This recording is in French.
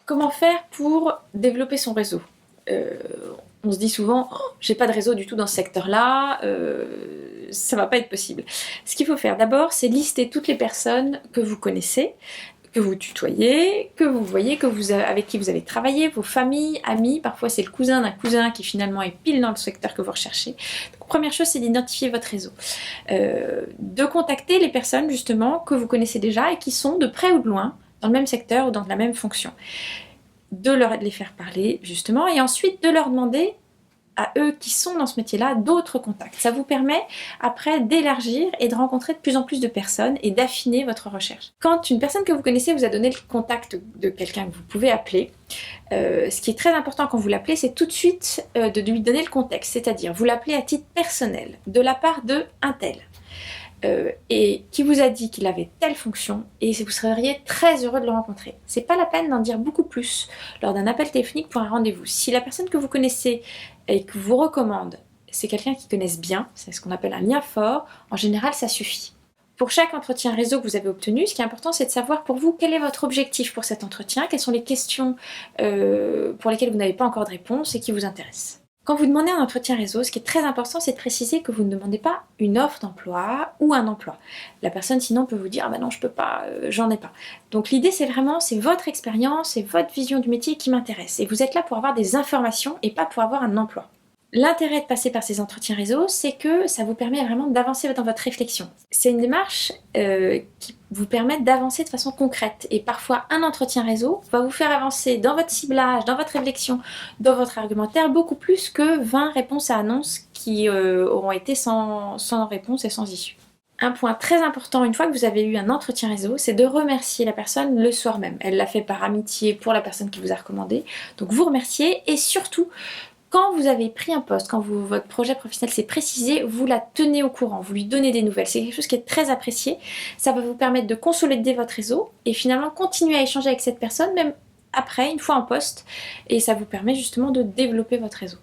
Comment faire pour développer son réseau? On se dit souvent oh, j'ai pas de réseau du tout dans ce secteur-là, ça va pas être possible. Ce qu'il faut faire d'abord, c'est lister toutes les personnes que vous connaissez, que vous tutoyez, que vous voyez, avec qui vous avez travaillé, vos familles, amis, parfois c'est le cousin d'un cousin qui finalement est pile dans le secteur que vous recherchez. Donc, première chose, c'est d'identifier votre réseau. De contacter les personnes justement que vous connaissez déjà et qui sont de près ou de loin dans le même secteur ou dans la même fonction. De les faire parler justement et ensuite de leur demander à eux qui sont dans ce métier-là d'autres contacts. Ça vous permet après d'élargir et de rencontrer de plus en plus de personnes et d'affiner votre recherche. Quand une personne que vous connaissez vous a donné le contact de quelqu'un que vous pouvez appeler, ce qui est très important quand vous l'appelez, c'est tout de suite de lui donner le contexte, c'est-à-dire vous l'appelez à titre personnel, de la part de un tel. Et qui vous a dit qu'il avait telle fonction et vous seriez très heureux de le rencontrer. C'est pas la peine d'en dire beaucoup plus lors d'un appel téléphonique pour un rendez-vous. Si la personne que vous connaissez et que vous recommande, c'est quelqu'un qui connaisse bien, c'est ce qu'on appelle un lien fort, en général ça suffit. Pour chaque entretien réseau que vous avez obtenu, ce qui est important, c'est de savoir pour vous quel est votre objectif pour cet entretien, quelles sont les questions pour lesquelles vous n'avez pas encore de réponse et qui vous intéressent. Quand vous demandez un entretien réseau, ce qui est très important, c'est de préciser que vous ne demandez pas une offre d'emploi ou un emploi. La personne sinon peut vous dire « ah ben non, je peux pas, j'en ai pas ». Donc l'idée c'est votre expérience, c'est votre vision du métier qui m'intéresse. Et vous êtes là pour avoir des informations et pas pour avoir un emploi. L'intérêt de passer par ces entretiens réseau, c'est que ça vous permet vraiment d'avancer dans votre réflexion. C'est une démarche qui vous permet d'avancer de façon concrète. Et parfois, un entretien réseau va vous faire avancer dans votre ciblage, dans votre réflexion, dans votre argumentaire, beaucoup plus que 20 réponses à annonces qui auront été sans réponse et sans issue. Un point très important, une fois que vous avez eu un entretien réseau, c'est de remercier la personne le soir même. Elle l'a fait par amitié pour la personne qui vous a recommandé. Donc vous remerciez et surtout, quand vous avez pris un poste, quand votre projet professionnel s'est précisé, vous la tenez au courant, vous lui donnez des nouvelles. C'est quelque chose qui est très apprécié. Ça va vous permettre de consolider votre réseau et finalement continuer à échanger avec cette personne, même après, une fois en poste. Et ça vous permet justement de développer votre réseau.